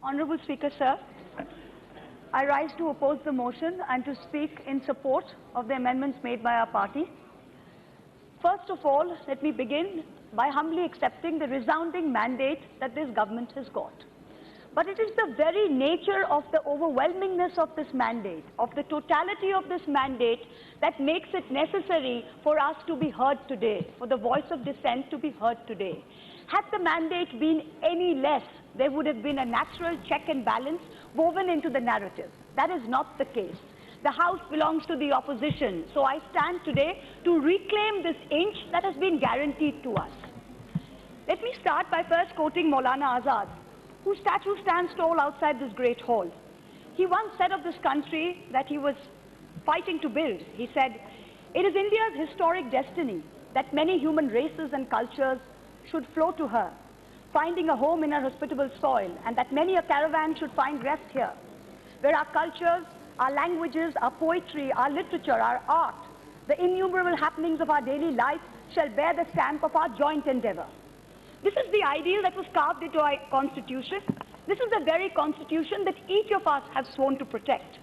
Honourable Speaker, sir, I rise to oppose the motion and to speak in support of the amendments made by our party. First of all, let me begin by humbly accepting the resounding mandate that this government has got. But it is the very nature of the overwhelmingness of this mandate, of the totality of this mandate, that makes it necessary for us to be heard today, for the voice of dissent to be heard today. Had the mandate been any less, there would have been a natural check and balance woven into the narrative. That is not the case. The House belongs to the opposition, so I stand today to reclaim this inch that has been guaranteed to us. Let me start by first quoting Maulana Azad, whose statue stands tall outside this great hall. He once said of this country that he was fighting to build. He said, "It is India's historic destiny that many human races and cultures should flow to her, finding a home in her hospitable soil, and that many a caravan should find rest here, where our cultures, our languages, our poetry, our literature, our art, the innumerable happenings of our daily life shall bear the stamp of our joint endeavor." This is the ideal that was carved into our Constitution. This is the very Constitution that each of us have sworn to protect.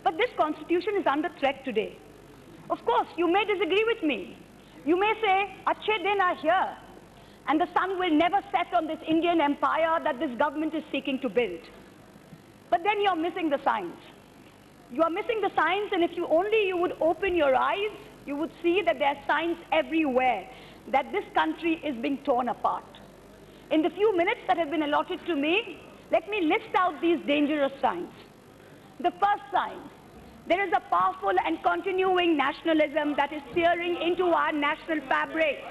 But this Constitution is under threat today. Of course, you may disagree with me. You may say, "Achhe din are here, and the sun will never set on this Indian empire that this government is seeking to build." But then you're missing the signs. You are missing the signs, and if you would open your eyes, you would see that there are signs everywhere that this country is being torn apart. In the few minutes that have been allotted to me, let me list out these dangerous signs. The first sign: there is a powerful and continuing nationalism that is searing into our national fabric.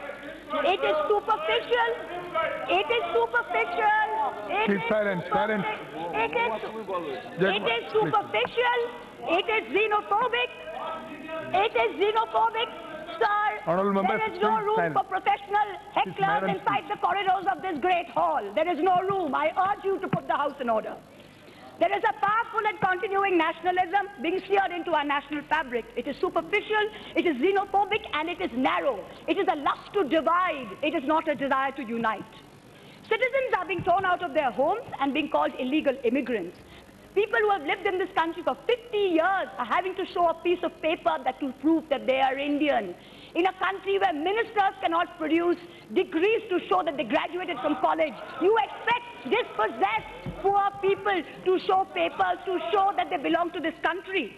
It is superficial. It is superficial. Keep silence. Silence. It is superficial. It is xenophobic. It is xenophobic. Sir, there is no room for professional hecklers inside the corridors of this great hall. There is no room. I urge you to put the House in order. There is a powerful and continuing nationalism being seared into our national fabric. It is superficial, it is xenophobic, and it is narrow. It is a lust to divide. It is not a desire to unite. Citizens are being torn out of their homes and being called illegal immigrants. People who have lived in this country for 50 years are having to show a piece of paper that will prove that they are Indian. In a country where ministers cannot produce degrees to show that they graduated from college, you expect dispossessed poor people to show papers to show that they belong to this country.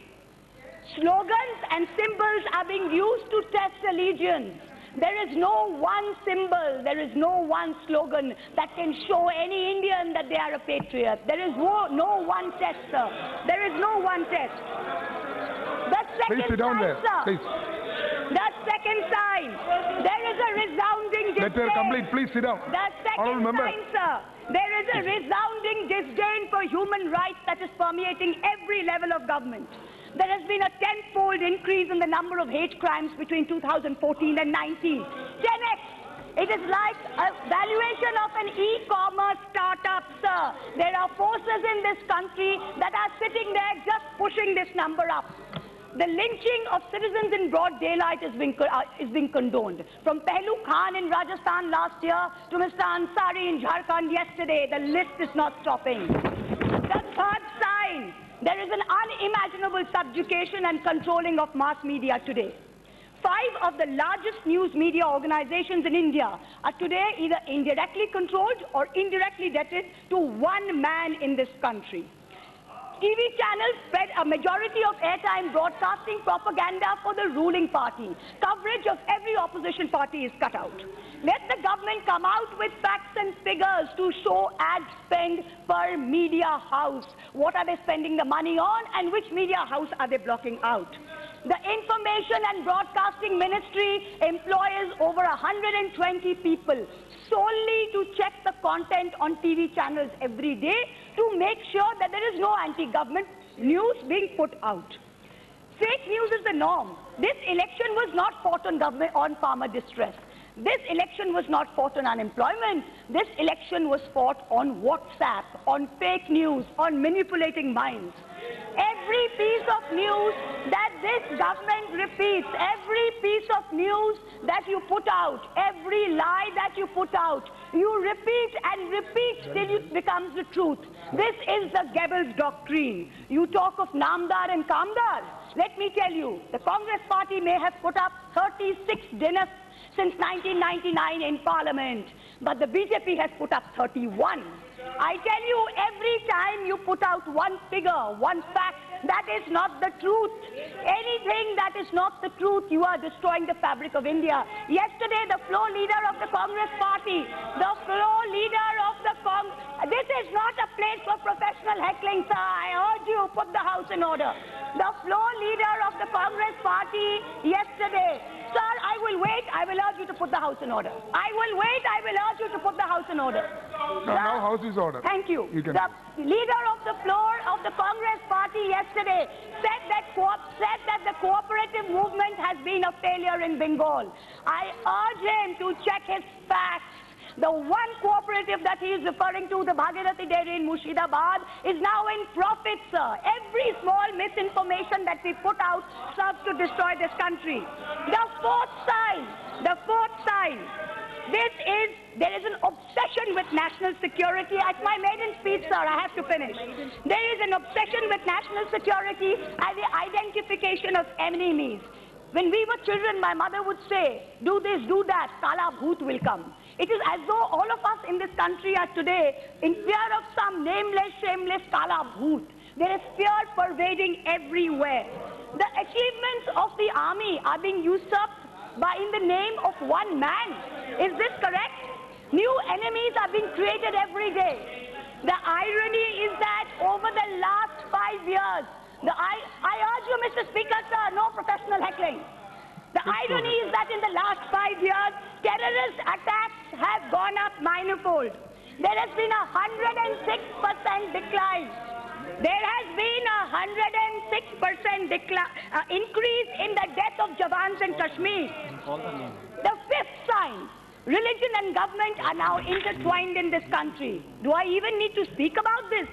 Slogans and symbols are being used to test allegiance. There is no one symbol, there is no one slogan that can show any Indian that they are a patriot. There is no one test, sir. There is no one test. The second Please sit down there. Please. The second sign, there is a resounding disdain. Let her complete. Please sit down. The second sign, sir, there is a resounding disdain for human rights that is permeating every level of government. There has been a tenfold increase in the number of hate crimes between 2014 and 19. 10x. It is like a valuation of an e-commerce startup, sir. There are forces in this country that are sitting there just pushing this number up. The lynching of citizens in broad daylight is being condoned. From Pehlu Khan in Rajasthan last year to Mr. Ansari in Jharkhand yesterday, the list is not stopping. The third sign: there is an unimaginable subjugation and controlling of mass media today. 5 of the largest news media organizations in India are today either indirectly controlled or indirectly debted to one man in this country. TV channels spread a majority of airtime broadcasting propaganda for the ruling party. Coverage of every opposition party is cut out. Let the government come out with facts and figures to show ad spend per media house. What are they spending the money on, and which media house are they blocking out? The Information and Broadcasting Ministry employs over 120 people solely to check the content on TV channels every day to make sure that there is no anti-government news being put out. Fake news is the norm. This election was not fought on farmer distress. This election was not fought on unemployment. This election was fought on WhatsApp, on fake news, on manipulating minds. every piece of news that this government repeats, every piece of news that you put out, every lie that you put out, you repeat and repeat till it becomes the truth. This is the Goebbels doctrine. You talk of Namdar and Kamdar. Let me tell you, the Congress party may have put up 36 dinners since 1999 in Parliament, but the BJP has put up 31. I tell you, every time you put out one figure, one fact, that is not the truth. Anything that is not the truth, you are destroying the fabric of India. Yesterday, the floor leader of the Congress party, this is not a place for professional heckling, sir. I urge you, put the house in order. The floor leader of the Congress party yesterday, sir, I will wait, I will urge you to put the house in order. I will wait, I will urge you to put the house in order. Now house is order. Thank you. The leader of the floor of the Congress party yesterday said that the cooperative movement has been a failure in Bengal. I urge him to check his facts. The one cooperative that he is referring to, the Bhagirathi Dairy in Murshidabad, is now in profit, sir. Every small misinformation that we put out serves to destroy this country. The fourth sign, there is an obsession with national security. At my maiden speech, sir, I have to finish. There is an obsession with national security and the identification of enemies. When we were children, my mother would say, do this, do that, Kala Bhoot will come. It is as though all of us in this country are today in fear of some nameless, shameless Kala Bhoot. There is fear pervading everywhere. The achievements of the army are being usurped in the name of one man. Is this correct? New enemies are being created every day. The irony is that over the last 5 years, I urge you, Mr. Speaker, sir, no professional heckling. The irony is that in the last 5 years, terrorist attacks have gone up manifold. There has been a 106% decline. There has been a 106% increase in the death of Jawans in Kashmir. The fifth sign, religion and government are now intertwined in this country. Do I even need to speak about this?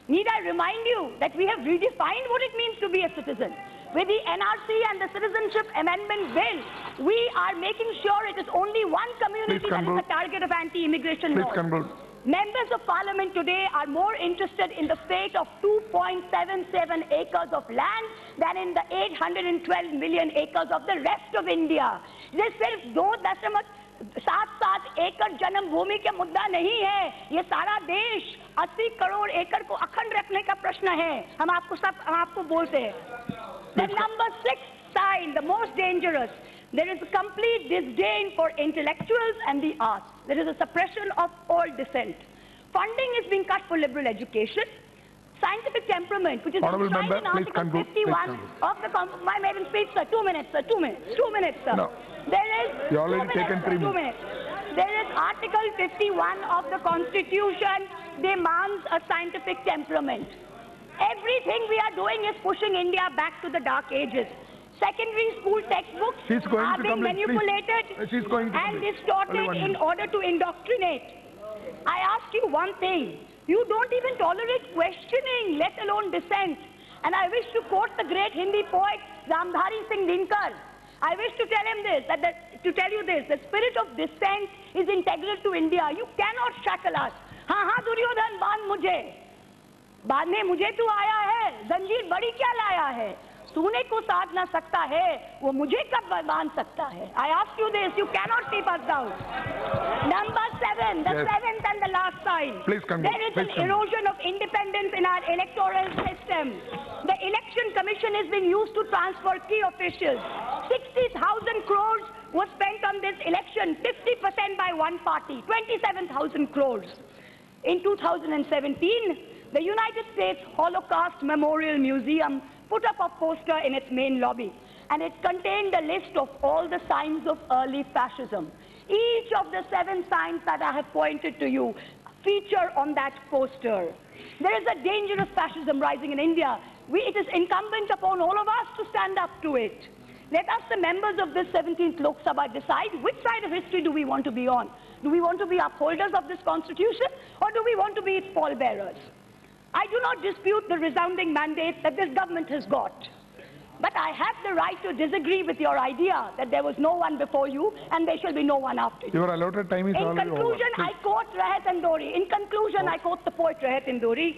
Need I remind you that we have redefined what it means to be a citizen? With the NRC and the Citizenship Amendment Bill, we are making sure it is only one community that is the target of anti-immigration laws. Members of Parliament today are more interested in the fate of 2.77 acres of land than in the 812 million acres of the rest of India. This सिर्फ 2.7 एकड़ जन्म भूमि के मुद्दा नहीं है, ये सारा देश 80 करोड़ एकड़ को अखंड रखने का प्रश्न है. हम आपको बोलते हैं. The number 6 sign, the most dangerous, there is a complete disdain for intellectuals and the arts. There is a suppression of all dissent. Funding is being cut for liberal education. Scientific temperament, which is enshrined in Article 51 of my maiden speech, sir. 2 minutes, sir. 2 minutes, sir. No. There is. You already taken 3 minutes. There is Article 51 of the Constitution demands a scientific temperament. Everything we are doing is pushing India back to the dark ages. Secondary school textbooks are being manipulated and distorted in order to indoctrinate. I ask you one thing. You don't even tolerate questioning, let alone dissent. And I wish to quote the great Hindi poet Ramdhari Singh Dinkar. I wish to tell him this, the spirit of dissent is integral to India. You cannot shackle us. हाँ दुर्योधन बांधने मुझे तू आया है, जंजीर बड़ी क्या लाया है, तूने को साध ना सकता है, वो मुझे कब बांध सकता है. I ask you this, you cannot keep us down. Number 7, the seventh and the last sign. There is an erosion of independence in our electoral system. The election commission has been used to transfer key officials. 60,000 crores was spent on this election, 50% by one party, 27,000 crores. In 2017, the United States Holocaust Memorial Museum put up a poster in its main lobby, and it contained a list of all the signs of early fascism. Each of the 7 signs that I have pointed to you feature on that poster. There is a dangerous fascism rising in India. It is incumbent upon all of us to stand up to it. Let us, the members of this 17th Lok Sabha, decide which side of history do we want to be on. Do we want to be upholders of this constitution, or do we want to be its pallbearers? I do not dispute the resounding mandate that this government has got. But I have the right to disagree with your idea that there was no one before you and there shall be no one after you. Your allotted time is In already conclusion, over. I quote Rahat Indori. In conclusion, I quote the poet Rahat Indori.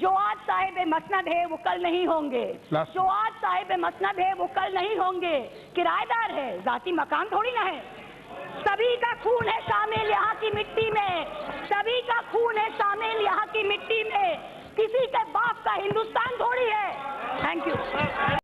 जो आज साहिब मसनद है वो कल नहीं होंगे, जो आज साहिब मसनद है वो कल नहीं होंगे, किराएदार है जाती मकान थोड़ी ना है, सभी का खून है शामिल यहाँ की मिट्टी में, सभी का खून है शामिल यहाँ की मिट्टी में, किसी के बाप का हिंदुस्तान थोड़ी है। Thank you.